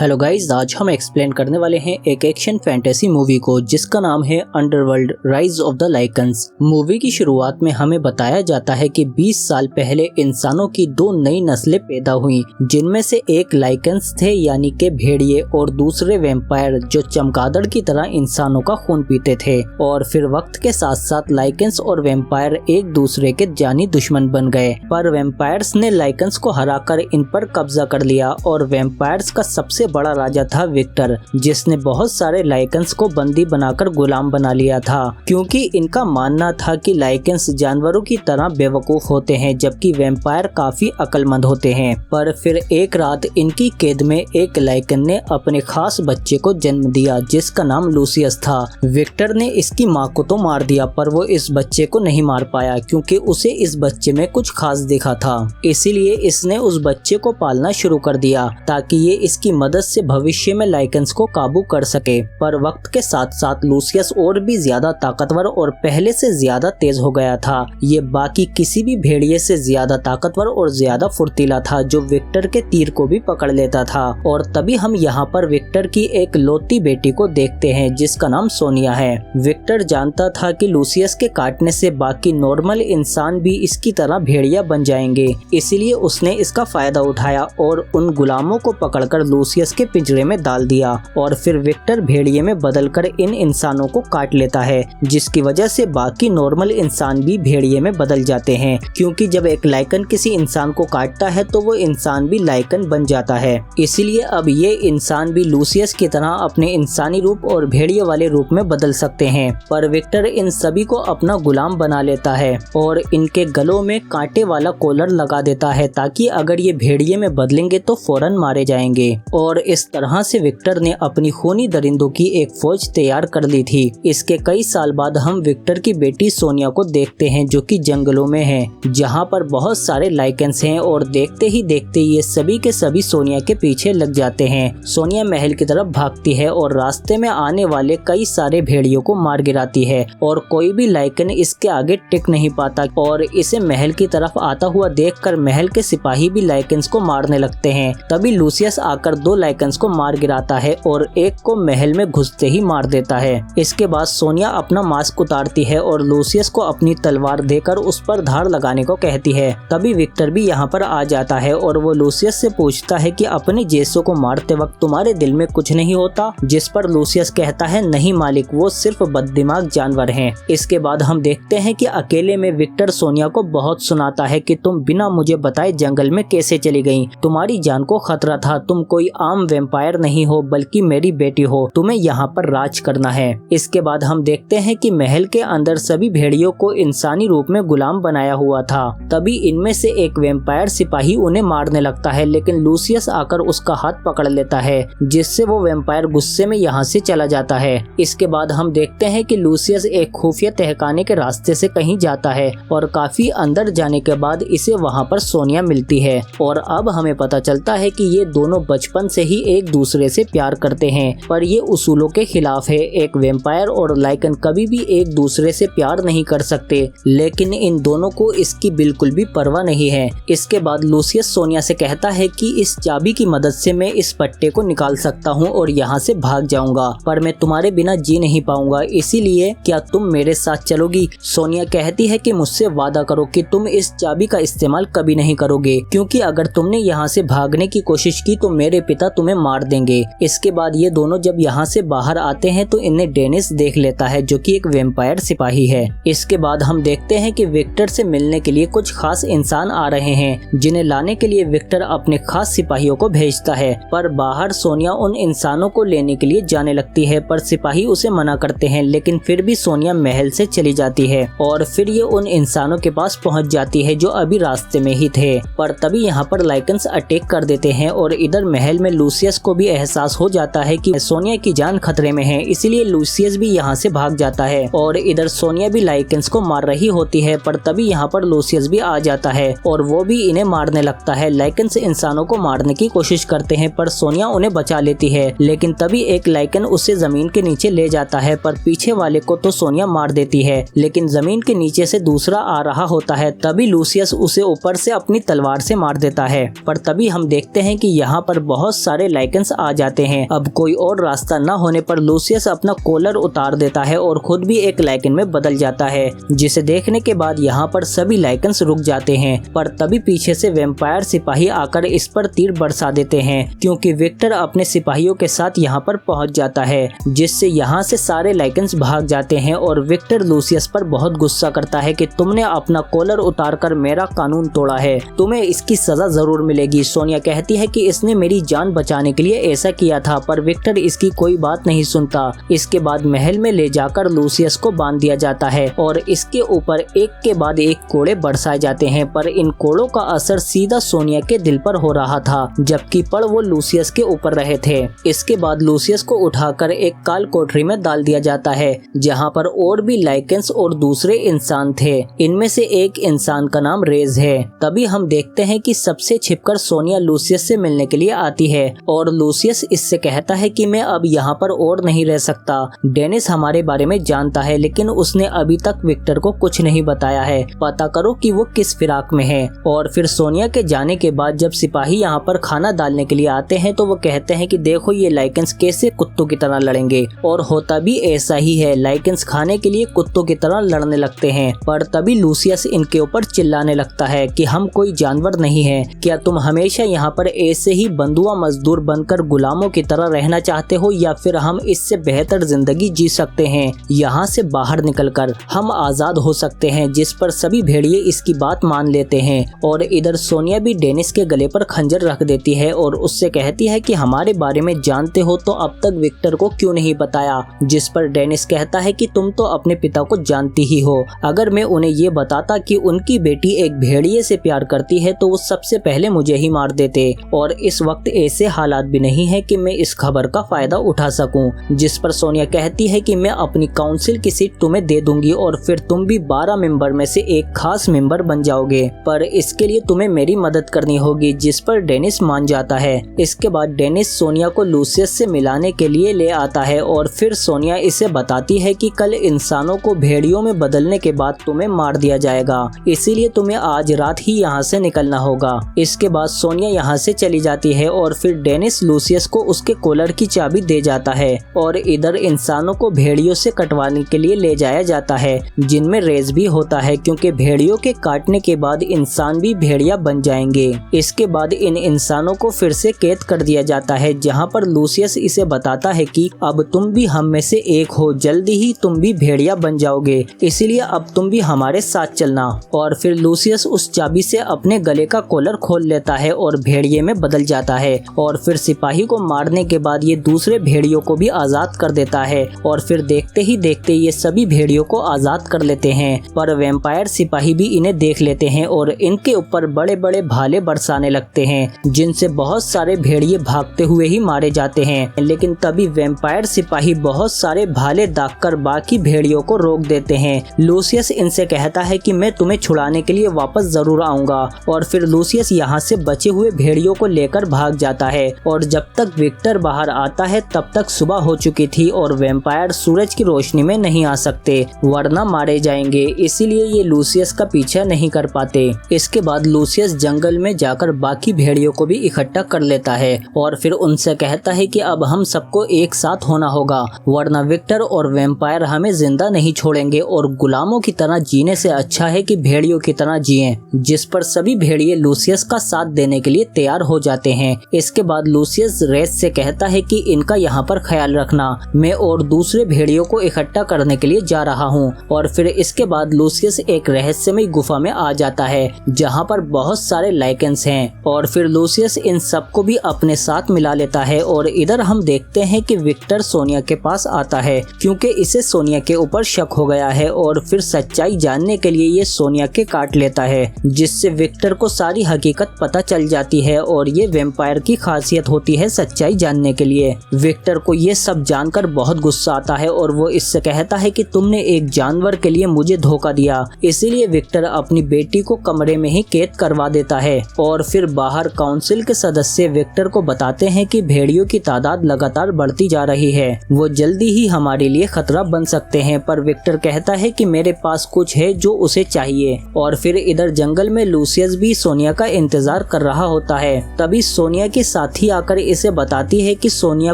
Hello guys, आज हम explain करने वाले हैं एक एक्शन फैंटेसी मूवी को जिसका नाम है underworld rise of the lichens. Movie की शुरुआत में हमें बताया जाता है कि 20 साल पहले इंसानों की दो नई नस्लें पैदा हुई, जिनमें से एक लाइकन्स थे यानी के भेड़िए और दूसरे वैम्पायर जो चमगादड़ की तरह इंसानों का खून पीते थे। और फिर वक्त के साथ साथ लाइकन्स और वैम्पायर एक दूसरे के जानी दुश्मन बन गए, पर वैम्पायर्स ने लाइकन्स को हराकर इन पर कब्जा कर लिया और वैम्पायर्स का सबसे बड़ा राजा था विक्टर, जिसने बहुत सारे लाइकन्स को बंदी बनाकर गुलाम बना लिया था, क्योंकि इनका मानना था कि लाइकन्स जानवरों की तरह बेवकूफ होते हैं जबकि वैम्पायर काफी अक्लमंद होते हैं। पर फिर एक रात इनकी कैद में एक लाइकन ने अपने खास बच्चे को जन्म दिया जिसका नाम लूसियस था। विक्टर ने इसकी माँ को तो मार दिया, पर वो इस बच्चे को नहीं मार पाया क्योंकि उसे इस बच्चे में कुछ खास दिखा था। इसीलिए इसने उस बच्चे को पालना शुरू कर दिया ताकि ये इसकी मदद से भविष्य में लाइकन्स को काबू कर सके। पर वक्त के साथ साथ लूसियस और भी ज्यादा ताकतवर और पहले से ज्यादा तेज हो गया था। ये बाकी किसी भी भेड़िए से ज्यादा ताकतवर और ज्यादा फुर्तीला था जो विक्टर के तीर को भी पकड़ लेता था। और तभी हम यहाँ पर विक्टर की एक लौती बेटी को देखते हैं जिसका नाम सोनिया है। विक्टर जानता था कि लूसियस के काटने से बाकी नॉर्मल इंसान भी इसकी तरह भेड़िया बन जाएंगे, इसीलिए उसने इसका फायदा उठाया और उन गुलामों को पकड़कर लूसियस के पिंजरे में डाल दिया। और फिर विक्टर भेड़िए में बदलकर इन इंसानों को काट लेता है, जिसकी वजह से बाकी नॉर्मल इंसान भी भेड़िए में बदल जाते हैं, क्योंकि जब एक लाइकन किसी इंसान को काटता है तो वो इंसान भी लाइकन बन जाता है। इसीलिए अब ये इंसान भी लूसियस की तरह अपने इंसानी रूप और भेड़िए वाले रूप में बदल सकते हैं। पर विक्टर इन सभी को अपना गुलाम बना लेता है और इनके गलों में कांटे वाला कॉलर लगा देता है ताकि अगर ये भेड़िए में बदलेंगे तो फौरन मारे जाएंगे। और इस तरह से विक्टर ने अपनी खूनी दरिंदों की एक फौज तैयार कर ली थी। इसके कई साल बाद हम विक्टर की बेटी सोनिया को देखते हैं जो कि जंगलों में है, जहां पर बहुत सारे लाइकन्स हैं और देखते ही देखते ये सभी के सभी सोनिया के पीछे लग जाते हैं। सोनिया महल की तरफ भागती है और रास्ते में आने वाले कई सारे भेड़ियों को मार गिराती है और कोई भी लाइकन इसके आगे टिक नहीं पाता और इसे महल की तरफ आता हुआ देखकर महल के सिपाही भी लाइकन्स को मारने लगते हैं। तभी लूसियस आकर दो लाइकन्स को मार गिराता है और एक को महल में घुसते ही मार देता है। इसके बाद सोनिया अपना मास्क उतारती है और लूसियस को अपनी तलवार देकर उस पर धार लगाने को कहती है। तभी विक्टर भी यहाँ पर आ जाता है और वो लूसियस से पूछता है कि अपने जैसों को मारते वक्त तुम्हारे दिल में कुछ नहीं होता, जिस पर लूसियस कहता है नहीं मालिक, वो सिर्फ बददिमाग जानवर हैं। इसके बाद हम देखते हैं कि अकेले में विक्टर सोनिया को बहुत सुनाता है कि तुम बिना मुझे बताए जंगल में कैसे चली गई, तुम्हारी जान को खतरा था, तुम कोई आम वैम्पायर नहीं हो बल्कि मेरी बेटी हो, तुम्हें यहाँ पर राज करना है। इसके बाद हम देखते हैं कि महल के अंदर सभी भेड़ियों को इंसानी रूप में गुलाम बनाया हुआ था। तभी इनमें से एक वैम्पायर सिपाही उन्हें मारने लगता है, लेकिन लूसियस आकर उसका हाथ पकड़ लेता है, जिससे वो वैम्पायर गुस्से में यहाँ से चला जाता है। इसके बाद हम देखते हैं कि लूसियस एक खुफिया तहखाने के रास्ते से कहीं जाता है और काफी अंदर जाने के बाद इसे वहाँ पर सोनिया मिलती है और अब हमें पता चलता है कि ये दोनों बचपन से ही एक दूसरे से प्यार करते हैं, पर ये उसूलों के खिलाफ है। एक वैम्पायर और लाइकन कभी भी एक दूसरे से प्यार नहीं कर सकते, लेकिन इन दोनों को इसकी बिल्कुल भी परवाह नहीं है। इसके बाद लूसियस सोनिया से कहता है कि इस चाबी की मदद से मैं इस पट्टे को निकाल सकता हूँ और यहाँ से भाग जाऊंगा, पर मैं तुम्हारे बिना जी नहीं पाऊंगा, इसीलिए क्या तुम मेरे साथ चलोगी? सोनिया कहती है कि मुझसे वादा करो कि तुम इस चाबी का इस्तेमाल कभी नहीं करोगे, क्योंकि अगर तुमने यहाँ से भागने की कोशिश की तो मेरे पिता तुम्हें मार देंगे। इसके बाद ये दोनों जब यहाँ से बाहर आते हैं तो इन्हें डेनिस देख लेता है जो कि एक वैम्पायर सिपाही है। इसके बाद हम देखते हैं कि विक्टर से मिलने के लिए कुछ खास इंसान आ रहे हैं, जिन्हें लाने के लिए विक्टर अपने खास सिपाहियों को भेजता है। पर बाहर सोनिया उन इंसानों को लेने के लिए जाने लगती है, पर सिपाही उसे मना करते हैं, लेकिन फिर भी सोनिया महल से चली जाती है और फिर ये उन इंसानों के पास पहुँच जाती है जो अभी रास्ते में ही थे। पर तभी यहाँ पर लाइकन्स अटैक कर देते हैं और इधर महल में लूसियस को भी एहसास हो जाता है कि सोनिया की जान खतरे में है, इसीलिए लूसियस भी यहाँ से भाग जाता है और इधर सोनिया भी लाइकन्स को मार रही होती है। पर तभी यहाँ पर लूसियस भी आ जाता है और वो भी इन्हें मारने लगता है। लाइकन्स इंसानों को मारने की कोशिश करते हैं पर सोनिया उन्हें बचा लेती है, लेकिन तभी एक लाइकन उसे जमीन के नीचे ले जाता है, पर पीछे वाले को तो सोनिया मार देती है, लेकिन जमीन के नीचे से दूसरा आ रहा होता है। तभी लूसियस उसे ऊपर से अपनी तलवार से मार देता है। पर तभी हम देखते हैं कि यहाँ पर बहुत सारे लाइकेंस आ जाते हैं। अब कोई और रास्ता न होने पर लूसियस अपना कॉलर उतार देता है और खुद भी एक लाइकन में बदल जाता है, जिसे देखने के बाद यहाँ पर सभी लाइकेंस रुक जाते हैं। पर तभी पीछे से वैम्पायर सिपाही आकर इस पर तीर बरसा देते हैं, क्योंकि विक्टर अपने सिपाहियों के साथ यहाँ पर पहुँच जाता है, जिससे यहाँ से सारे लाइकेंस भाग जाते हैं। और विक्टर लूसियस पर बहुत गुस्सा करता है कि तुमने अपना कॉलर उतारकर मेरा कानून तोड़ा है, तुम्हें इसकी सजा जरूर मिलेगी। सोनिया कहती है कि इसने मेरी जान बचाने के लिए ऐसा किया था, पर विक्टर इसकी कोई बात नहीं सुनता। इसके बाद महल में ले जाकर लूसियस को बांध दिया जाता है और इसके ऊपर एक के बाद एक कोड़े बरसाए जाते हैं, पर इन कोड़ों का असर सीधा सोनिया के दिल पर हो रहा था, जबकि पड़ वो लूसियस के ऊपर रहे थे। इसके बाद लूसियस को उठाकर एक काल कोठरी में डाल दिया जाता है, जहाँ पर और भी लाइकेंस और दूसरे इंसान थे। इनमें से एक इंसान का नाम रेज है। तभी हम देखते हैं कि सबसे छिपकर सोनिया लूसियस से मिलने के लिए आती है और लूसियस इससे कहता है कि मैं अब यहाँ पर और नहीं रह सकता। डेनिस हमारे बारे में जानता है, लेकिन उसने अभी तक विक्टर को कुछ नहीं बताया है। पता करो कि वो किस फिराक में है। और फिर सोनिया के जाने के बाद जब सिपाही यहाँ पर खाना डालने के लिए आते हैं तो वो कहते हैं कि देखो ये लाइकेंस कैसे कुत्तों की तरह लड़ेंगे, और होता भी ऐसा ही है। लाइकेंस खाने के लिए कुत्तों की तरह लड़ने लगते हैं। पर तभी लूसियस इनके ऊपर चिल्लाने लगता है कि हम कोई जानवर नहीं है, क्या तुम हमेशा यहाँ पर ऐसे ही बंधुआ मजदूर बनकर गुलामों की तरह रहना चाहते हो, या फिर हम इससे बेहतर जिंदगी जी सकते हैं। यहाँ से बाहर निकलकर हम आजाद हो सकते हैं। जिस पर सभी भेड़िए इसकी बात मान लेते हैं। और इधर सोनिया भी डेनिस के गले पर खंजर रख देती है और उससे कहती है कि हमारे बारे में जानते हो तो अब तक विक्टर को क्यों नहीं बताया। जिस पर डेनिस कहता है कि तुम तो अपने पिता को जानती ही हो, अगर मैं उन्हें ये बताता कि उनकी बेटी एक भेड़िए से प्यार करती है तो वो सबसे पहले मुझे ही मार देते, और इस वक्त ऐसे हालात भी नहीं है कि मैं इस खबर का फायदा उठा सकूं। जिस पर सोनिया कहती है कि मैं अपनी काउंसिल की सीट तुम्हें दे दूंगी और फिर तुम भी 12 मेंबर में से एक खास मेंबर बन जाओगे, पर इसके लिए तुम्हें मेरी मदद करनी होगी। जिस पर डेनिस मान जाता है। इसके बाद डेनिस सोनिया को लूसियस से मिलाने के लिए ले आता है और फिर सोनिया इसे बताती है कि कल इंसानों को भेड़ियों में बदलने के बाद तुम्हें मार दिया जाएगा, इसीलिए तुम्हें आज रात ही यहाँ से निकलना होगा। इसके बाद सोनिया यहाँ से चली जाती है और फिर डेनिस लूसियस को उसके कॉलर की चाबी दे जाता है और इधर इंसानों को भेड़ियों से कटवाने के लिए ले जाया जाता है, जिनमें रेज भी होता है, क्योंकि भेड़ियों के काटने के बाद इंसान भी भेड़िया बन जाएंगे। इसके बाद इन इंसानों को फिर से कैद कर दिया जाता है, जहाँ पर लूसियस इसे बताता है कि अब तुम भी हम में से एक हो, जल्दी ही तुम भी भेड़िया बन जाओगे, इसीलिए अब तुम भी हमारे साथ चलना। और फिर लूसियस उस चाबी से अपने गले का कॉलर खोल लेता है और भेड़िए में बदल जाता है। और फिर सिपाही को मारने के बाद ये दूसरे भेड़ियों को भी आजाद कर देता है और फिर देखते ही देखते ये सभी भेड़ियों को आजाद कर लेते हैं। पर वैम्पायर सिपाही भी इन्हें देख लेते हैं और इनके ऊपर बड़े बड़े भाले बरसाने लगते हैं, जिनसे बहुत सारे भेड़िए भागते हुए ही मारे जाते हैं। लेकिन तभी वैम्पायर सिपाही बहुत सारे भाले दागकर बाकी भेड़ियों को रोक देते हैं। लूसियस इनसे कहता है कि मैं तुम्हें छुड़ाने के लिए वापस जरूर आऊंगा, और फिर लूसियस यहाँ से बचे हुए भेड़ियों को लेकर भाग जाता है। और जब तक विक्टर बाहर आता है तब तक सुबह हो चुकी थी और वैम्पायर सूरज की रोशनी में नहीं आ सकते, वरना मारे जाएंगे, इसीलिए ये लूसियस का पीछा नहीं कर पाते। इसके बाद लूसियस जंगल में जाकर बाकी भेड़ियों को भी इकट्ठा कर लेता है और फिर उनसे कहता है कि अब हम सबको एक साथ होना होगा, वरना विक्टर और वैम्पायर हमें जिंदा नहीं छोड़ेंगे और गुलामों की तरह जीने से अच्छा है कि भेड़ियों की तरह जिएं। जिस पर सभी भेड़िए लूसियस का साथ देने के लिए तैयार हो जाते हैं। इसके बाद लूसियस रेस से कहता है कि इनका यहाँ पर ख्याल रखना, मैं और दूसरे भेड़ियों को इकट्ठा करने के लिए जा रहा हूँ। और फिर इसके बाद लूसियस एक रहस्यमय गुफा में आ जाता है, जहाँ पर बहुत सारे लाइकेंस हैं, और फिर लूसियस इन सबको भी अपने साथ मिला लेता है। और इधर हम देखते हैं कि विक्टर सोनिया के पास आता है, क्योंकि इसे सोनिया के ऊपर शक हो गया है, और फिर सच्चाई जानने के लिए ये सोनिया के काट लेता है, जिससे विक्टर को सारी हकीकत पता चल जाती है। और ये वैम्पायर की खासियत होती है सच्चाई जानने के लिए। विक्टर को ये सब जानकर बहुत गुस्सा आता है और वो इससे कहता है कि तुमने एक जानवर के लिए मुझे धोखा दिया, इसीलिए विक्टर अपनी बेटी को कमरे में ही कैद करवा देता है। और फिर बाहर काउंसिल के सदस्य विक्टर को बताते हैं कि भेड़ियों की तादाद लगातार बढ़ती जा रही है, वो जल्दी ही हमारे लिए खतरा बन सकते हैं। पर विक्टर कहता है कि मेरे पास कुछ है जो उसे चाहिए। और फिर इधर जंगल में लूसियस भी सोनिया का इंतजार कर रहा होता है। तभी सोनिया की साथी आकर इसे बताती है कि सोनिया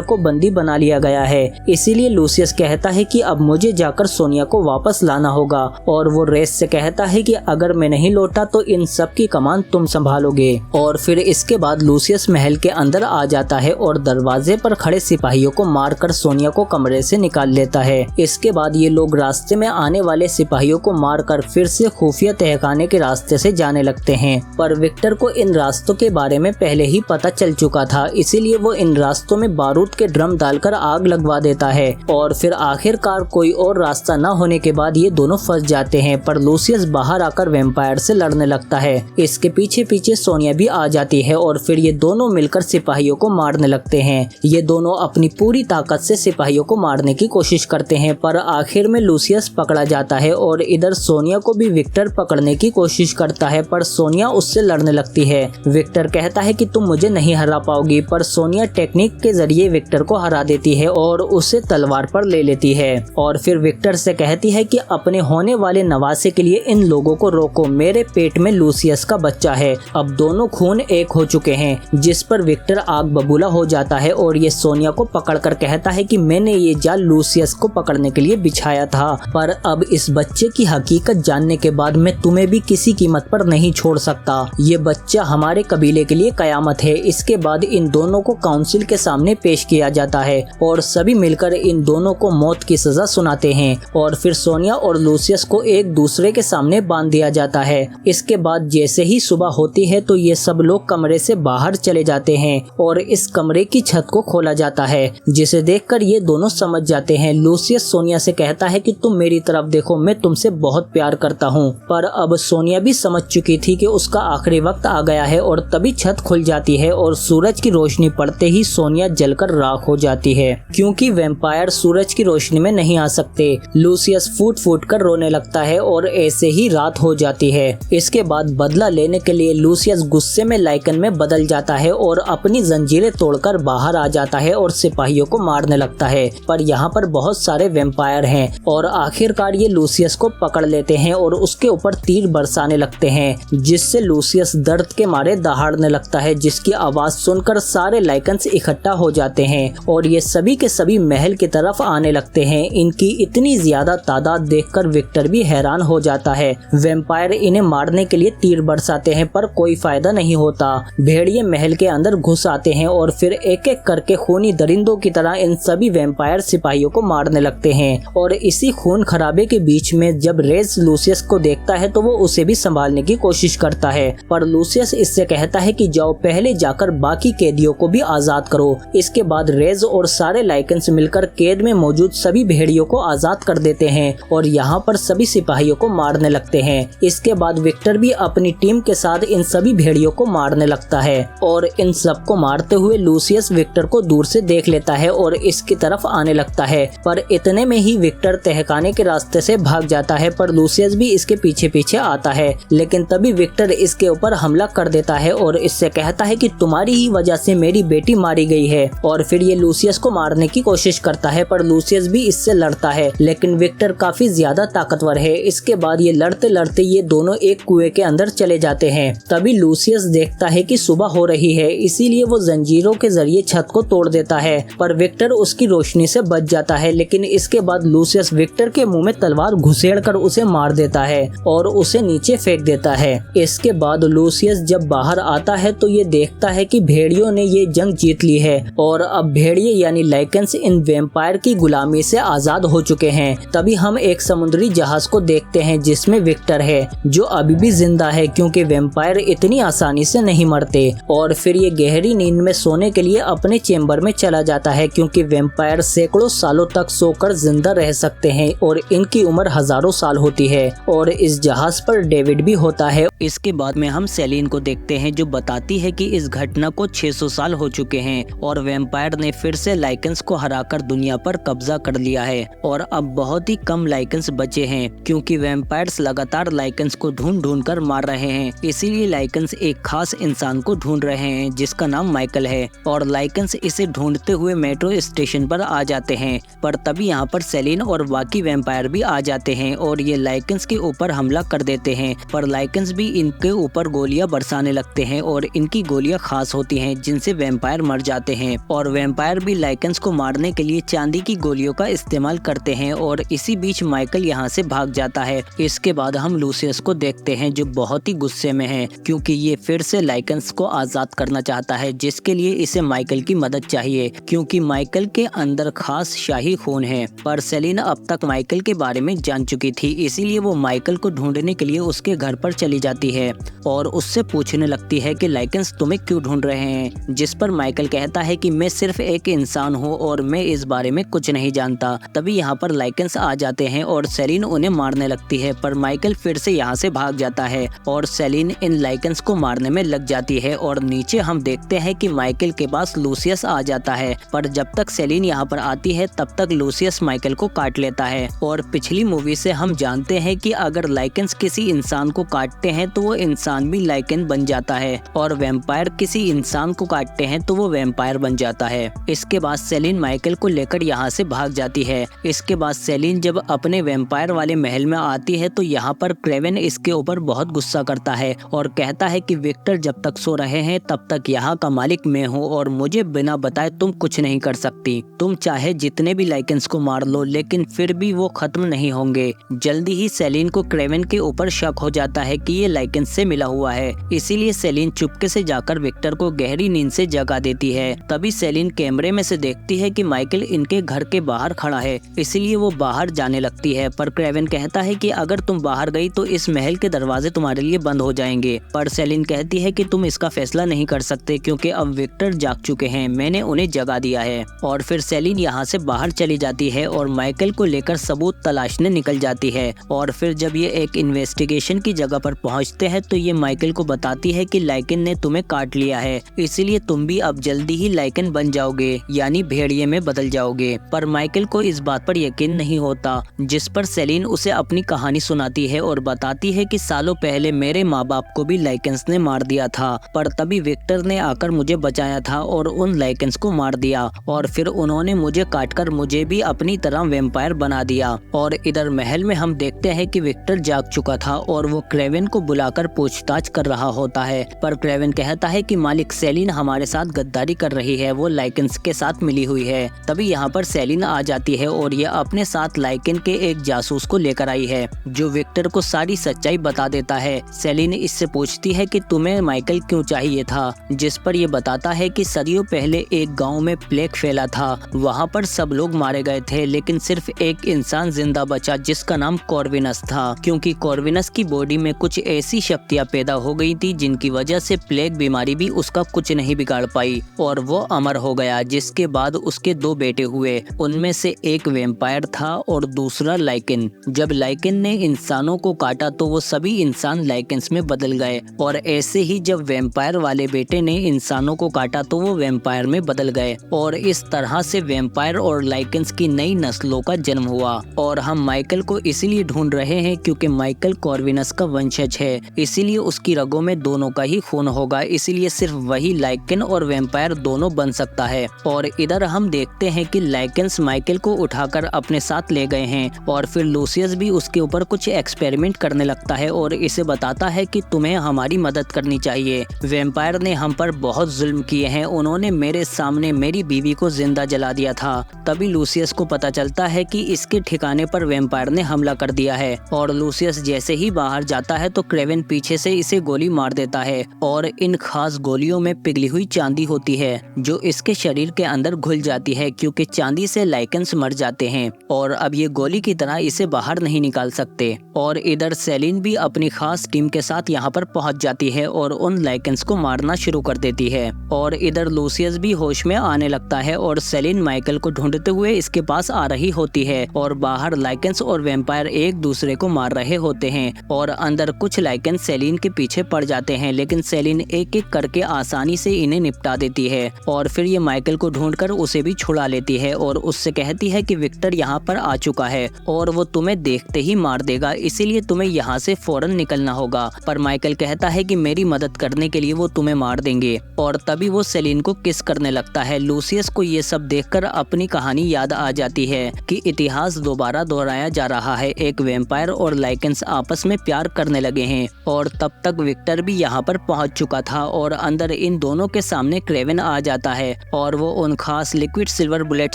को बंदी बना लिया गया है। इसीलिए लूसियस कहता है कि अब मुझे जाकर सोनिया को वापस लाना होगा और वो रेस से कहता है कि अगर मैं नहीं लौटा तो इन सब की कमान तुम संभालोगे। और फिर इसके बाद लूसियस महल के अंदर आ जाता है और दरवाजे पर खड़े सिपाहियों को मारकर सोनिया को कमरे से निकाल लेता है। इसके बाद ये लोग रास्ते में आने वाले सिपाहियों को मारकर फिर से खुफिया तहखाने के रास्ते से जाने लगते हैं। पर विक्टर को इन रास्तों के बारे में पहले ही पता चल चुका था, इसीलिए वो इन रास्तों में बारूद के ड्रम डालकर आग लगवा देता है। और फिर आखिरकार कोई और रास्ता न होने के बाद ये दोनों फंस जाते हैं। पर लूसियस बाहर आकर वैम्पायर से लड़ने लगता है। इसके पीछे पीछे सोनिया भी आ जाती है और फिर ये दोनों मिलकर सिपाहियों को मारने लगते हैं। ये दोनों अपनी पूरी ताकत से सिपाहियों को मारने की कोशिश करते हैं, पर आखिर में लूसियस पकड़ा जाता है। और इधर सोनिया को भी विक्टर पकड़ने की कोशिश करता है, पर सोनिया उससे लड़ने लगती है। विक्टर कहता है कि तुम मुझे नहीं हरा पाओगी, पर सोनिया टेक्निक के जरिए विक्टर को हरा देती है और उसे तलवार पर ले लेती है। और फिर विक्टर से कहती है कि अपने होने वाले नवासे के लिए इन लोगों को रोको, मेरे पेट में लूसियस का बच्चा है। अब दोनों खून एक हो चुके हैं, जिस पर विक्टर आग बबूला हो जाता है और ये सोनिया को पकड़कर कहता है कि मैंने ये जाल लूसियस को पकड़ने के लिए बिछाया था, पर अब इस बच्चे की हकीकत जानने के बाद मैं तुम्हें भी किसी कीमत पर नहीं छोड़ सकता। ये बच्चा हमारे कबीले के लिए कयामत है। इसके बाद इन दोनों को काउंसिल के सामने पेश किया जाता है और सभी मिलकर इन दोनों को मौत की सजा सुनाते हैं। और फिर सोनिया और लूसियस को एक दूसरे के सामने बांध दिया जाता है। इसके बाद जैसे ही सुबह होती है तो ये सब लोग कमरे से बाहर चले जाते हैं और इस कमरे की छत को खोला जाता है, जिसे देखकर ये दोनों समझ जाते हैं। लूसियस सोनिया से कहता है कि तुम मेरी तरफ देखो, मैं तुमसे बहुत प्यार करता हूँ। पर अब सोनिया भी समझ चुकी थी कि उसका आखिरी वक्त आ गया है और तभी छत खुल जाती है और सूरज की रोशनी पड़ते ही सोनिया जलकर राख हो जाती है। क्योंकि वैम्पायर सूरज की रोशनी में नहीं आ सकते, लूसियस फूट फूट कर रोने लगता है और ऐसे ही रात हो जाती है। इसके बाद बदला लेने के लिए लूसियस गुस्से में लाइकन में बदल जाता है और अपनी जंजीरें तोड़कर बाहर आ जाता है और सिपाहियों को मारने लगता है। पर यहाँ पर बहुत सारे वैम्पायर हैं और आखिरकार ये लूसियस को पकड़ लेते हैं और उसके ऊपर तीर बरसाने लगते हैं, जिससे लूसियस दर्द के मारे दहाड़ने लगता है, जिसकी आवाज सुनकर सारे लाइकन्स इकट्ठा हो जाते हैं और ये सभी के सभी महल की तरफ आने लगते हैं। इनकी इतनी ज्यादा तादाद देखकर विक्टर भी हैरान हो जाता है। वैम्पायर इन्हें मारने के लिए तीर बरसाते हैं पर कोई फायदा नहीं होता। भेड़िए महल के अंदर घुस आते हैं और फिर एक एक करके खूनी दरिंदों की तरह इन सभी वैम्पायर सिपाहियों को मारने लगते हैं। और इसी खून खराबे के बीच में जब रेज लूसियस को देखता है तो वो उसे भी संभालने की कोशिश करता है, पर लूसियस इससे कहता है कि जाओ पहले जाकर बाकी कैदियों को भी आजाद करो। इसके बाद रेज और सारे लाइकन्स मिलकर कैद में मौजूद सभी भेड़ियों को आजाद कर देते हैं और यहाँ पर सभी सिपाहियों को मारने लगते हैं। इसके बाद विक्टर भी अपनी टीम के साथ इन सभी भेड़ियों को मारने लगता है और इन सबको मारते हुए लूसियस विक्टर को दूर से देख लेता है और इसकी तरफ आने लगता है। पर इतने में ही विक्टर तहखाने के रास्ते से भाग जाता है, पर लूसियस भी इसके पीछे पीछे आता है। लेकिन तभी विक्टर इसके ऊपर हमला कर देता है और इससे कहता है कि तुम्हारी ही वजह से मेरी बेटी मारी गई है। और फिर ये लूसियस को मारने की कोशिश करता है, पर लूसियस भी इससे लड़ता है, लेकिन विक्टर काफी ज्यादा ताकतवर है। इसके बाद ये लड़ते लड़ते ये दोनों एक कुएं के अंदर चले जाते हैं। तभी लूसियस देखता है कि सुबह हो रही है, इसीलिए वो जंजीरों के जरिए छत को तोड़ देता है, पर विक्टर उसकी रोशनी से बच जाता है। लेकिन इसके बाद लूसियस विक्टर के मुंह में तलवार घुसेड़कर उसे मार देता है और उसे नीचे फेंक देता है। इसके बाद लूसियस जब बाहर आता है तो ये देखता है कि भेड़ियों ने ये जंग जीत ली है और अब भेड़िए यानी लाइकन्स इन वैम्पायर की गुलामी से आजाद हो चुके हैं। तभी हम एक समुद्री जहाज को देखते हैं जिसमें विक्टर है, जो अभी भी जिंदा है क्योंकि वैम्पायर इतनी आसानी से नहीं मरते। और फिर ये गहरी नींद में सोने के लिए अपने चेम्बर में चला जाता है, क्योंकि वैम्पायर सैकड़ों सालों तक सोकर जिंदा रह सकते हैं और इनकी उम्र हजारों साल होती है। और इस जहाज पर डेविड भी होता है। इसके बाद में हम सेलिन को देखते हैं, जो बताती है कि इस घटना को 600 साल हो चुके हैं और वैम्पायर ने फिर से लाइकन्स को हराकर दुनिया पर कब्जा कर लिया है और अब बहुत ही कम लाइकन्स बचे हैं, क्योंकि वैम्पायर्स लगातार लाइकन्स को ढूंढ ढूंढ कर मार रहे हैं। इसीलिए लाइकन्स एक खास इंसान को ढूंढ रहे हैं जिसका नाम माइकल है और लाइकन्स इसे ढूंढते हुए मेट्रो स्टेशन पर आ जाते हैं। पर तभी यहाँ पर सेलिन और बाकी वैम्पायर भी आ जाते हैं और ये लाइकन्स के ऊपर हमला कर देते हैं, पर लाइकन्स भी इनके ऊपर गोलियां बरसाने लगते हैं और इनकी गोलियां खास होती होती हैं जिनसे वैम्पायर मर जाते हैं और वैम्पायर भी लाइकेंस को मारने के लिए चांदी की गोलियों का इस्तेमाल करते हैं और इसी बीच माइकल यहाँ से भाग जाता है। इसके बाद हम लूसियस को देखते हैं जो बहुत ही गुस्से में है क्योंकि ये फिर से लाइकेंस को आजाद करना चाहता है, जिसके लिए इसे माइकल की मदद चाहिए क्योंकि माइकल के अंदर खास शाही खून है। पर सेलिन अब तक माइकल के बारे में जान चुकी थी, इसीलिए वो माइकल को ढूंढने के लिए उसके घर पर चली जाती है और उससे पूछने लगती है कि लाइकेंस तुम्हें क्यों ढूंढ रहे हैं, जिस पर माइकल कहता है कि मैं सिर्फ एक इंसान हूँ और मैं इस बारे में कुछ नहीं जानता। तभी यहाँ पर लाइकेंस आ जाते हैं और सेलिन उन्हें मारने लगती है, पर माइकल फिर से यहाँ से भाग जाता है और सेलिन इन लाइकेंस को मारने में लग जाती है और नीचे हम देखते हैं कि माइकल के पास लूसियस आ जाता है। पर जब तक सेलिन यहाँ पर आती है तब तक लूसियस माइकल को काट लेता है और पिछली मूवी से हम जानते हैं कि अगर लाइकेंस किसी इंसान को काटते हैं तो वो इंसान भी लाइकेन बन जाता है और वैम्पायर किसी इंसान को काटते हैं तो वो वैम्पायर बन जाता है। इसके बाद सेलिन माइकल को लेकर यहाँ से भाग जाती है। इसके बाद सेलिन जब अपने वैम्पायर वाले महल में आती है तो यहाँ पर क्रेवन इसके ऊपर बहुत गुस्सा करता है और कहता है कि विक्टर जब तक सो रहे हैं तब तक यहाँ का मालिक मैं हूँ और मुझे बिना बताए तुम कुछ नहीं कर सकती। तुम चाहे जितने भी लाइकेंस को मार लो लेकिन फिर भी वो खत्म नहीं होंगे। जल्दी ही सेलिन को क्रेवन के ऊपर शक हो जाता है कि ये लाइकेंस से मिला हुआ है, इसीलिए सेलिन चुपके से जाकर विक्टर को गहरी नींद से जगा देती है। तभी सेलिन कैमरे में से देखती है कि माइकल इनके घर के बाहर खड़ा है, इसीलिए वो बाहर जाने लगती है। पर क्रेवन कहता है कि अगर तुम बाहर गई तो इस महल के दरवाजे तुम्हारे लिए बंद हो जाएंगे। पर सेलिन कहती है कि तुम इसका फैसला नहीं कर सकते क्योंकि अब विक्टर जाग चुके हैं, मैंने उन्हें जगा दिया है। और फिर सेलिन यहाँ से बाहर चली जाती है और माइकल को लेकर सबूत तलाशने निकल जाती है। और फिर जब ये एक इन्वेस्टिगेशन की जगह पर पहुँचते हैं तो ये माइकल को बताती है कि लाइकेन ने तुम्हें काट लिया है, इसीलिए तुम भी अब जल्दी ही लाइकेन बन जाओगे, यानी भेड़िए में बदल जाओगे। पर माइकल को इस बात पर यकीन नहीं होता, जिस पर सेलिन उसे अपनी कहानी सुनाती है और बताती है कि सालों पहले मेरे माँ बाप को भी लाइकेंस ने मार दिया था, पर तभी विक्टर ने आकर मुझे बचाया था और उन लाइकेंस को मार दिया और फिर उन्होंने मुझे काटकर मुझे भी अपनी तरह वैम्पायर बना दिया। और इधर महल में हम देखते हैं कि विक्टर जाग चुका था और वो क्रेवन को बुलाकर पूछताछ कर रहा होता है। पर क्रेवन कहता है कि मालिक सेलिन हमारे साथ गद्दारी कर रही है, वो लाइकेंस के साथ मिली हुई है। तभी यहाँ पर सेलिन आ जाती है और ये अपने साथ लाइकेन के एक जासूस को लेकर आई है जो विक्टर को सारी सच्चाई बता देता है। सेलिन इससे पूछती है कि तुम्हें माइकल क्यों चाहिए था, जिस पर ये बताता है कि सदियों पहले एक गांव में प्लेग फैला था, वहाँ पर सब लोग मारे गए थे लेकिन सिर्फ एक इंसान जिंदा बचा जिसका नाम कॉर्विनस था, क्योंकि कॉर्विनस की बॉडी में कुछ ऐसी शक्तियाँ पैदा हो गई थी जिनकी वजह से प्लेग बीमारी भी उसका कुछ नहीं बिगाड़ पाई और वो अमर हो गया। जिसके बाद उसके दो बेटे हुए, उनमें से एक वैम्पायर था और दूसरा लाइकेन। जब लाइकेन ने इंसानों को काटा तो वो सभी इंसान लाइकेंस में बदल गए और ऐसे ही जब वैम्पायर वाले बेटे ने इंसानों को काटा तो वो वैम्पायर में बदल गए और इस तरह से वैम्पायर और लाइकेंस की नई नस्लों का जन्म हुआ। और हम माइकल को इसीलिए ढूंढ रहे हैं क्योंकि माइकल कॉर्विनस का वंशज है, इसीलिए उसकी रगों में दोनों का ही खून होगा, इसीलिए सिर्फ वही लाइकेन और वैम्पायर दोनों बन सकता है। और इधर हम देखते हैं कि लाइकेंस माइकल को उठाकर अपने साथ ले गए हैं और फिर लूसियस भी उसके ऊपर कुछ एक्सपेरिमेंट करने लगता है और इसे बताता है कि तुम्हें हमारी मदद करनी चाहिए। वैम्पायर ने हम पर बहुत जुल्म किए हैं, उन्होंने मेरे सामने मेरी बीवी को जिंदा जला दिया था। तभी लूसियस को पता चलता है कि इसके ठिकाने पर वैम्पायर ने हमला कर दिया है और लूसियस जैसे ही बाहर जाता है तो क्रेवन पीछे से इसे गोली मार देता है और इन खास गोलियों में पिघली हुई चांदी होती है जो इसके शरीर के अंदर घुल जाती है, क्योंकि चांदी से लाइकेंस मर जाते हैं और अब ये गोली की तरह इसे बाहर नहीं निकाल सकते। और इधर सेलिन भी अपनी खास टीम के साथ यहाँ पर पहुँच जाती है और उन लाइकेंस को मारना शुरू कर देती है। और इधर लूसियस भी होश में आने लगता है और सेलिन माइकल को ढूंढते हुए इसके पास आ रही होती है और बाहर लाइकेंस और वैम्पायर एक दूसरे को मार रहे होते हैं और अंदर कुछ लाइकेंस सेलिन के पीछे पड़ जाते हैं, लेकिन सेलिन एक एक करके आसानी से इन्हें निपटा देती है और फिर ये माइकल को ढूंढकर उसे भी छुड़ा लेती है और उससे कहती है कि विक्टर यहाँ पर आ चुका है और वो तुम्हें देखते ही मार देगा, इसीलिए तुम्हें यहाँ से फौरन निकलना होगा। पर माइकल कहता है कि मेरी मदद करने के लिए वो तुम्हें मार देंगे और तभी वो सेलिन को किस करने लगता है। लूसियस को ये सब देखकर अपनी कहानी याद आ जाती है कि इतिहास दोबारा दोहराया जा रहा है, एक वैम्पायर और लाइकेंस आपस में प्यार करने लगे हैं। और तब तक विक्टर भी यहाँ पर पहुँच चुका था और अंदर इन दोनों के सामने क्रेवन आ जाता है और वो उन खास लिक्विड सिल्वर बुलेट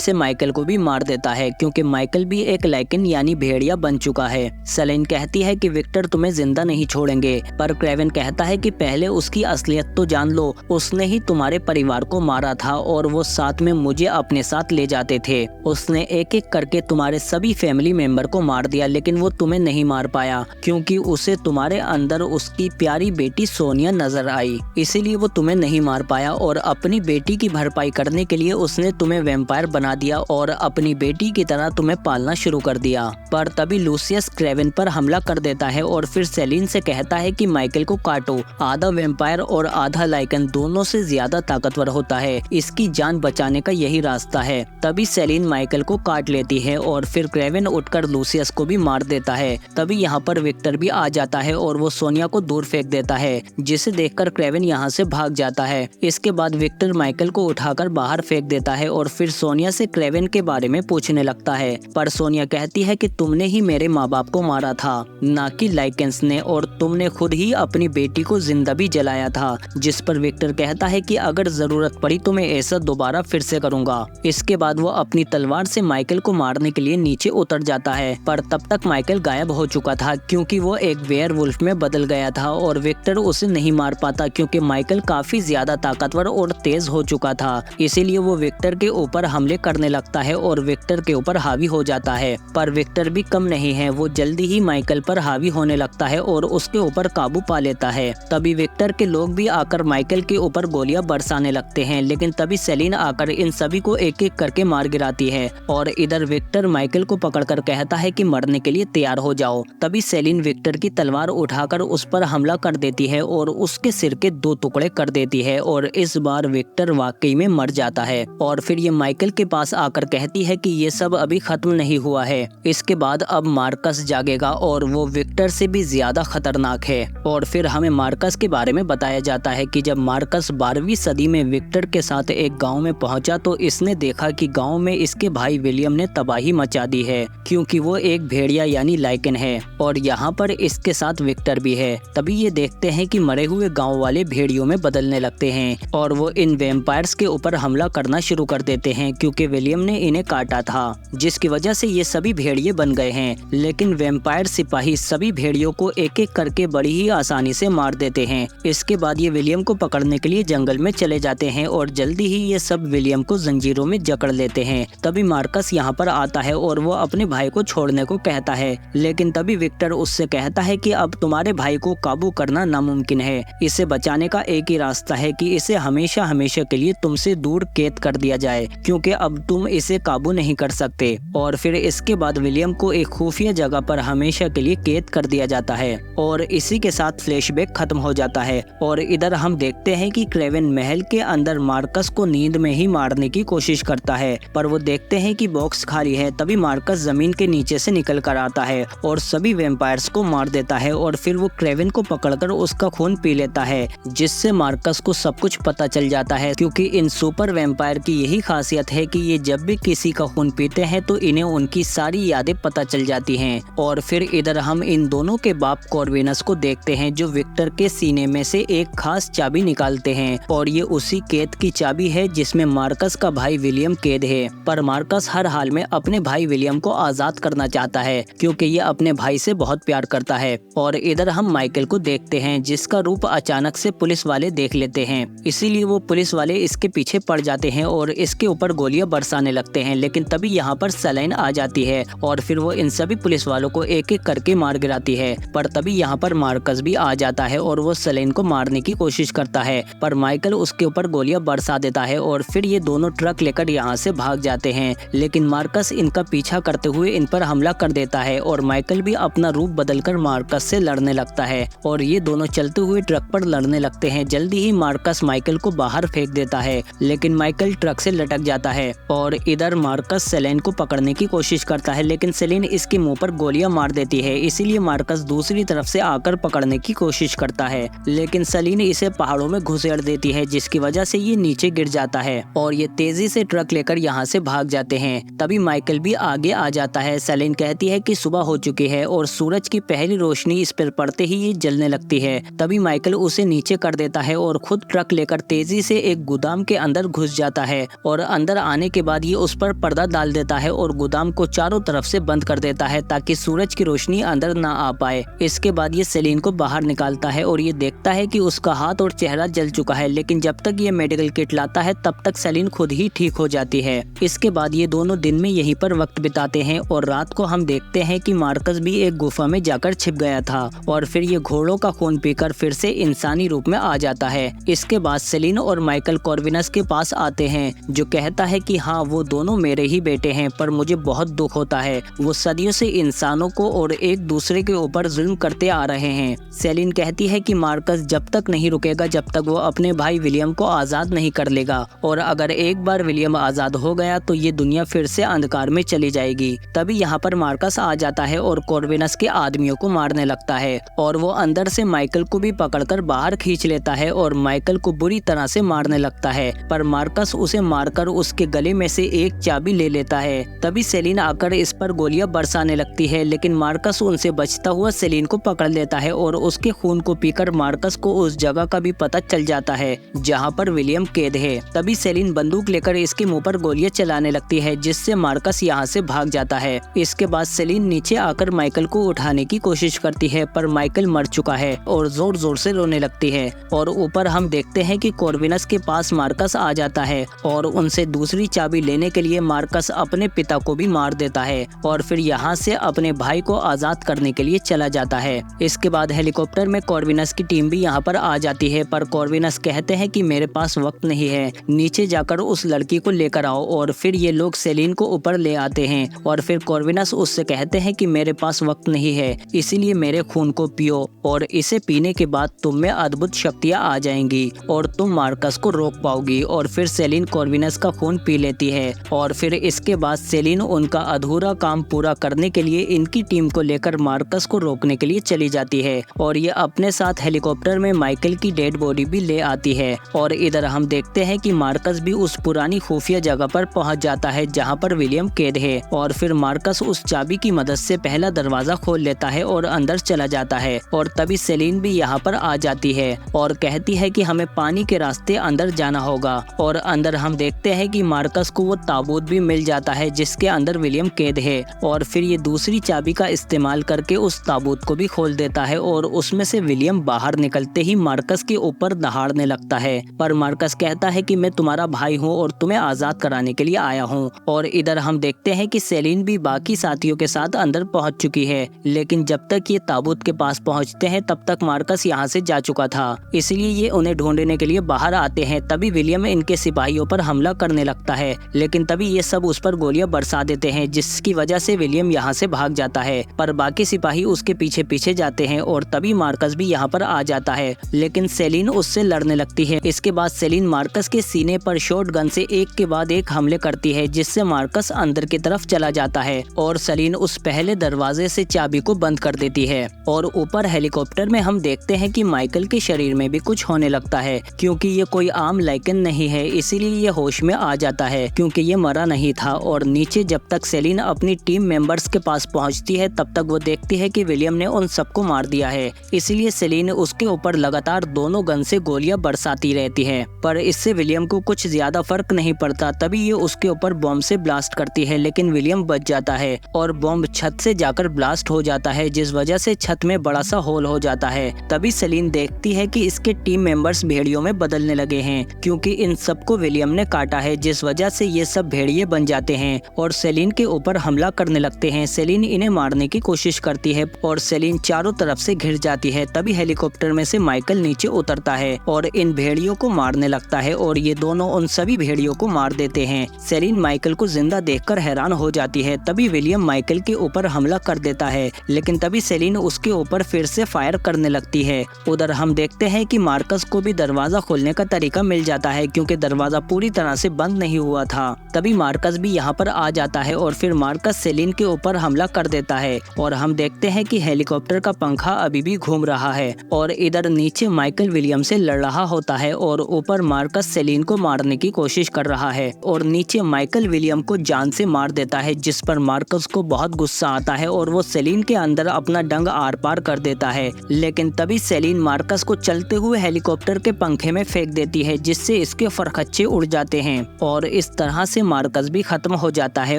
से माइकल को भी मार देता है, क्योंकि माइकल भी एक लाइकन यानी भेड़िया बन चुका है। सेलेन कहती है कि विक्टर तुम्हें जिंदा नहीं छोड़ेंगे, पर क्रेवन कहता है कि पहले उसकी असलियत तो जान लो, उसने ही तुम्हारे परिवार को मारा था और वो साथ में मुझे अपने साथ ले जाते थे। उसने एक एक करके तुम्हारे सभी फैमिली मेंबर को मार दिया, लेकिन वो तुम्हें नहीं मार पाया क्योंकि उसे तुम्हारे अंदर उसकी प्यारी बेटी सोनिया नजर आई, इसीलिए वो तुम्हें नहीं मार पाया और अपनी बेटी की भरपाई करने के लिए उसने तुम्हें वैम्पायर बना दिया और अपनी बेटी की तरह तुम्हें पालना शुरू कर दिया। पर तभी लूसियस क्रेवन पर हमला कर देता है और फिर सेलिन से कहता है कि माइकल को काटो, आधा वैम्पायर और आधा लाइकन दोनों से ज्यादा ताकतवर होता है, इसकी जान बचाने का यही रास्ता है। तभी सेलिन माइकल को काट लेती है और फिर क्रेवन उठकर लूसियस को भी मार देता है। तभी यहाँ पर विक्टर भी आ जाता है और वो सोनिया को दूर फेंक देता है, जिसे देखकर क्रेवन यहाँ से भाग जाता है। इसके बाद विक्टर माइकल को उठाकर बाहर फेंक देता है और फिर सोनिया से क्रेवन के बारे में पूछने लगता है, पर सोनिया कहती है कि तुमने ही मेरे माँ बाप को मारा था, ना कि लाइकेंस ने, और तुमने खुद ही अपनी बेटी को जिंदा भी जलाया था। जिस पर विक्टर कहता है कि अगर जरूरत पड़ी तो मैं ऐसा दोबारा फिर से करूंगा। इसके बाद वो अपनी तलवार से माइकल को मारने के लिए नीचे उतर जाता है, पर तब तक माइकल गायब हो चुका था क्योंकि वो एक वेयरवुल्फ में बदल गया था और विक्टर उसे नहीं मार पाता क्योंकि माइकल काफी ज्यादा ताकतवर और तेज हो चुका था। इसीलिए वो विक्टर के ऊपर हमले करने लगता है और विक्टर के ऊपर हावी हो जाता है। पर विक्टर भी कम नहीं है, वो जल्दी ही माइकल पर हावी होने लगता है और उसके ऊपर काबू पा लेता है। तभी विक्टर के लोग भी आकर माइकल के ऊपर गोलियां बरसाने लगते हैं, लेकिन तभी सेलिन आकर इन सभी को एक एक करके मार गिराती है और इधर विक्टर माइकल को पकड़कर कहता है कि मरने के लिए तैयार हो जाओ। तभी सेलिन विक्टर की तलवार उठाकर उस पर हमला कर देती है और उसके सिर के 2 टुकड़े कर देती है और इस बार विक्टर वाकई में मर जाता है। और फिर ये माइकल के पास आकर कहती है कि ये सब अभी खत्म नहीं हुआ है, इसके बाद अब मार्कस जागेगा और वो विक्टर से भी ज्यादा खतरनाक है। और फिर हमें मार्कस के बारे में बताया जाता है कि जब मार्कस 12वीं सदी में विक्टर के साथ एक गांव में पहुंचा तो इसने देखा कि गांव में इसके भाई विलियम ने तबाही मचा दी है क्योंकि वो एक भेड़िया यानी लाइकन है और यहाँ पर इसके साथ विक्टर भी है। तभी ये देखते हैं कि मरे हुए गांव वाले भेड़ियों में बदलने लगते हैं और वो इन वैम्पायर्स के ऊपर हमला करना शुरू कर देते हैं क्योंकि विलियम ने इन्हें काटा था, जिसकी वजह से ये सभी भेड़िए बन गए हैं। लेकिन वैम्पायर सिपाही सभी भेड़ियों को एक एक करके बड़ी ही आसानी से मार देते हैं। इसके बाद ये विलियम को पकड़ने के लिए जंगल में चले जाते हैं और जल्दी ही ये सब विलियम को जंजीरों में जकड़ लेते हैं। तभी मार्कस यहाँ पर आता है और वो अपने भाई को छोड़ने को कहता है, लेकिन तभी विक्टर उससे कहता है कि अब तुम्हारे भाई को काबू करना नामुमकिन है, इसे बचाने का एक ही रास्ता है कि इसे हमेशा हमेशा के लिए तुमसे दूर कैद कर दिया जाए क्योंकि अब तुम इसे काबू नहीं कर सकते। और फिर इसके बाद विलियम को एक खुफिया जगह पर हमेशा के लिए कैद कर दिया जाता है और इसी के साथ फ्लैशबैक खत्म हो जाता है। और इधर हम देखते हैं कि क्रेवन महल के अंदर मार्कस को नींद में ही मारने की कोशिश करता है, पर वो देखते हैं कि बॉक्स खाली है। तभी मार्कस जमीन के नीचे से निकल कर आता है और सभी वैम्पायर्स को मार देता है और फिर वो क्रेवन को पकड़कर उसका खून पी लेता है, जिससे मार्कस को सब कुछ पता चल जाता है क्योंकि इन सुपर वैम्पायर की यही खासियत है कि ये जब भी किसी का खून पीते हैं तो इन्हें उनकी सारी यादें पता चल जाती हैं। और फिर इधर हम इन दोनों के बाप कॉर्विनस को देखते हैं जो विक्टर के सीने में से एक खास चाबी निकालते हैं और ये उसी कैद की चाबी है जिसमें मार्कस का भाई विलियम कैद है। पर मार्कस हर हाल में अपने भाई विलियम को आजाद करना चाहता है क्योंकि ये अपने भाई से बहुत प्यार करता है। और इधर हम माइकल को देखते हैं जिसका रूप अचानक से पुलिस वाले देख लेते हैं, इसीलिए वो पुलिस वाले इसके पीछे पड़ जाते हैं और इसके ऊपर गोलियां बरसाने लगते हैं। लेकिन तभी यहाँ पर सेलेन आ जाती है और फिर वो इन सभी पुलिस वालों को एक एक करके मार गिराती है। पर तभी यहाँ पर मार्कस भी आ जाता है और वो सेलेन को मारने की कोशिश करता है, पर माइकल उसके ऊपर गोलियां बरसा देता है और फिर ये दोनों ट्रक लेकर यहाँ से भाग जाते हैं। लेकिन मार्कस इनका पीछा करते हुए इन पर हमला कर देता है और माइकल भी अपना रूप बदलकर मार्कस से लड़ने लगता है और ये दोनों चलते हुए ट्रक पर लड़ने लगते हैं। जल्दी ही मार्कस माइकल को बाहर फेंक देता है, लेकिन माइकल ट्रक से लटक जाता है और इधर मार्कस सेलेन को पकड़ने की कोशिश करता है, लेकिन सेलेन इसके मुंह पर गोलियां मार देती है। इसीलिए मार्कस दूसरी तरफ से आकर पकड़ने की कोशिश करता है, लेकिन सेलेन इसे पहाड़ों में घुसेड़ देती है जिसकी वजह से ये नीचे गिर जाता है और ये तेजी से ट्रक लेकर यहाँ से भाग जाते हैं। तभी माइकल भी आगे आ जाता है। सेलेन कहती है कि सुबह हो चुकी है और सूरज की पहली रोशनी इस पर पड़ते ही ये जलने लगती है। तभी माइकल उसे नीचे कर देता है और और खुद ट्रक लेकर तेजी से एक गोदाम के अंदर घुस जाता है और अंदर आने के बाद ये उस पर पर्दा डाल देता है और गोदाम को चारों तरफ से बंद कर देता है ताकि सूरज की रोशनी अंदर ना आ पाए। इसके बाद ये सेलिन को बाहर निकालता है और ये देखता है कि उसका हाथ और चेहरा जल चुका है, लेकिन जब तक ये मेडिकल किट लाता है तब तक सेलिन खुद ही ठीक हो जाती है। इसके बाद ये दोनों दिन में यहीं पर वक्त बिताते हैं और रात को हम देखते हैं कि मार्कस भी एक गुफा में जाकर छिप गया था और फिर ये घोड़ों का खून पीकर फिर से इंसानी रूप में आ जाता है। इसके बाद सेलिन और माइकल कॉर्विनस के पास आते हैं जो कहता है कि हाँ, वो दोनों मेरे ही बेटे हैं, पर मुझे बहुत दुख होता है। वो सदियों से इंसानों को और एक दूसरे के ऊपर जुल्म करते आ रहे हैं। सेलिन कहती है कि मार्कस जब तक नहीं रुकेगा जब तक वो अपने भाई विलियम को आजाद नहीं कर लेगा, और अगर एक बार विलियम आजाद हो गया तो ये दुनिया फिर से अंधकार में चली जाएगी। तभी यहाँ पर मार्कस आ जाता है और कॉर्विनस के आदमियों को मारने लगता है और वो अंदर से माइकल को भी पकड़कर बाहर खींच लेता है और माइकल को बुरी तरह से मारने लगता है, पर मार्कस उसे मारकर उसके गले में से एक चाबी ले लेता है। तभी सेलिन आकर इस पर गोलियां बरसाने लगती है, लेकिन मार्कस उनसे बचता हुआ सेलिन को पकड़ लेता है और उसके खून को पीकर मार्कस को उस जगह का भी पता चल जाता है जहां पर विलियम कैद है। तभी सेलिन बंदूक लेकर इसके मुंह पर गोलियां चलाने लगती है, जिससे मार्कस यहां से भाग जाता है। इसके बाद सेलिन नीचे आकर माइकल को उठाने की कोशिश करती है, पर माइकल मर चुका है और जोर जोर से रोने लगती है। और ऊपर हम देखते हैं कि कॉर्विनस के पास मार्कस आ जाता है और उनसे दूसरी चाबी लेने के लिए मार्कस अपने पिता को भी मार देता है और फिर यहाँ से अपने भाई को आजाद करने के लिए चला जाता है। इसके बाद हेलीकॉप्टर में कॉर्विनस की टीम भी यहाँ पर आ जाती है, पर कॉर्विनस कहते हैं कि मेरे पास वक्त नहीं है, नीचे जाकर उस लड़की को लेकर आओ। और फिर ये लोग सेलिन को ऊपर ले आते हैं और फिर कॉर्विनस उससे कहते हैं कि मेरे पास वक्त नहीं है, इसीलिए मेरे खून को पियो और इसे पीने के बाद तुम में अद्भुत शक्तियाँ आ जाएंगी और तुम मार्कस को रोक पाओगी। और फिर सेलिन कॉर्विनस का खून पी लेती है और फिर इसके बाद सेलिन उनका अधूरा काम पूरा करने के लिए इनकी टीम को लेकर मार्कस को रोकने के लिए चली जाती है और ये अपने साथ हेलीकॉप्टर में माइकल की डेड बॉडी भी ले आती है। और इधर हम देखते हैं कि मार्कस भी उस पुरानी खुफिया जगह पर पहुंच जाता है जहां पर विलियम कैद है और फिर मार्कस उस चाबी की मदद से पहला दरवाजा खोल लेता है और अंदर चला जाता है। और तभी सेलिन भी यहाँ पर आ जाती है और कहती है कि हमें पानी के रास्ते अंदर जाना होगा। और अंदर हम देखते हैं कि मार्कस को वो ताबूत भी मिल जाता है जिसके अंदर विलियम कैद है और फिर ये दूसरी चाबी का इस्तेमाल करके उस ताबूत को भी खोल देता है और उसमें से विलियम बाहर निकलते ही मार्कस के ऊपर दहाड़ने लगता है। पर मार्कस कहता है कि मैं तुम्हारा भाई हूँ और तुम्हें आजाद कराने के लिए आया हूँ। और इधर हम देखते हैं कि सेलिन भी बाकी साथियों के साथ अंदर पहुँच चुकी है, लेकिन जब तक ये ताबूत के पास पहुँचते हैं तब तक मार्कस यहाँ से जा चुका था, इसलिए ये उन्हें ढूंढने के लिए बाहर आते हैं। तभी विलियम इनके सिपाहियों पर हमला करने लगता है, लेकिन तभी ये सब उस पर गोलियां बरसा देते हैं जिसकी वजह से विलियम यहाँ से भाग जाता है, पर बाकी सिपाही उसके पीछे पीछे जाते हैं और तभी मार्कस भी यहाँ पर आ जाता है, लेकिन सेलिन उससे लड़ने लगती है। इसके बाद सेलिन मार्कस के सीने पर शॉटगन से एक के बाद एक हमले करती है, जिससे मार्कस अंदर की तरफ चला जाता है और सेलिन उस पहले दरवाजे से चाबी को बंद कर देती है। और ऊपर हेलीकॉप्टर में हम देखते हैं कि माइकल के शरीर में भी कुछ होने लगता है, क्योंकि ये कोई आम लाइकन नहीं है, इसीलिए ये होश में आ जाता है क्योंकि ये मरा नहीं था। और नीचे जब तक सेलिन अपनी टीम मेंबर्स के पास पहुंचती है तब तक वो देखती है कि विलियम ने उन सबको मार दिया है, इसीलिए सेलिन उसके ऊपर लगातार दोनों गन से गोलियां बरसाती रहती है, पर इससे विलियम को कुछ ज्यादा फर्क नहीं पड़ता। तभी ये उसके ऊपर बॉम्ब से ब्लास्ट करती है, लेकिन विलियम बच जाता है और बॉम्ब छत से जाकर ब्लास्ट हो जाता है, जिस वजह से छत में बड़ा सा होल हो जाता है। तभी सेलिन देखती है कि इसके टीम मेंबर्स भेड़ियों में बदलने लगे हैं, क्योंकि इन सबको विलियम ने काटा है, जिस वजह से ये सब भेड़िए बन जाते हैं और सेलिन के ऊपर हमला करने लगते हैं। सेलिन इन्हें मारने की कोशिश करती है और सेलिन चारों तरफ से घिर जाती है। तभी हेलीकॉप्टर में से माइकल नीचे उतरता है और इन भेड़ियों को मारने लगता है और ये दोनों उन सभी भेड़ियों को मार देते हैं। सेलिन माइकल को जिंदा देखकर हैरान हो जाती है। तभी विलियम माइकल के ऊपर हमला कर देता है, लेकिन तभी सेलिन उसके ऊपर फिर से फायर करने लगती है। उधर हम देखते हैं कि मार्कस को भी दरवाजा खोलने का तरीका मिल जाता है, क्योंकि दरवाजा पूरी तरह से बंद नहीं हुआ था। तभी मार्कस भी यहाँ पर आ जाता है और फिर मार्कस सेलिन के ऊपर हमला कर देता है और हम देखते हैं कि हेलीकॉप्टर का पंखा अभी भी घूम रहा है और इधर नीचे माइकल विलियम से लड़ रहा होता है और ऊपर मार्कस सेलिन को मारने की कोशिश कर रहा है और नीचे माइकल विलियम को जान से मार देता है, जिस पर मार्कस को बहुत गुस्सा आता है और वो सेलिन के अंदर अपना डंग आर पार कर देता है। लेकिन तभी सेलिन मार्कस को चलते हुए हेलीकॉप्टर हेलीकॉप्टर के पंखे में फेंक देती है, जिससे इसके फरखच्चे उड़ जाते हैं और इस तरह से मार्कस भी खत्म हो जाता है।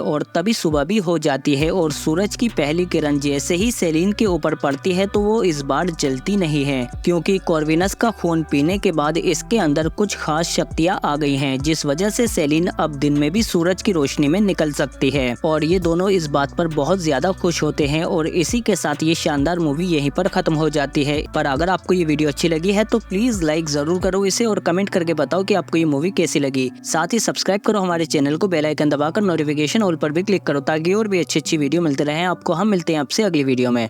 और तभी सुबह भी हो जाती है और सूरज की पहली किरण जैसे ही सेलिन के ऊपर पड़ती है तो वो इस बार जलती नहीं है, क्योंकि कॉर्विनस का खून पीने के बाद इसके अंदर कुछ खास शक्तियाँ आ गई हैं, जिस वजह से सेलिन अब दिन में भी सूरज की रोशनी में निकल सकती है। और ये दोनों इस बात पर बहुत ज्यादा खुश होते हैं और इसी के साथ ये शानदार मूवी यहीं पर खत्म हो जाती है। पर अगर आपको ये वीडियो अच्छी लगी है तो प्लीज लाइक जरूर करो इसे और कमेंट करके बताओ कि आपको ये मूवी कैसी लगी। साथ ही सब्सक्राइब करो हमारे चैनल को, बेल आइकन दबाकर नोटिफिकेशन ऑल पर भी क्लिक करो ताकि और भी अच्छी वीडियो मिलते रहे आपको। हम मिलते हैं आपसे अगली वीडियो में।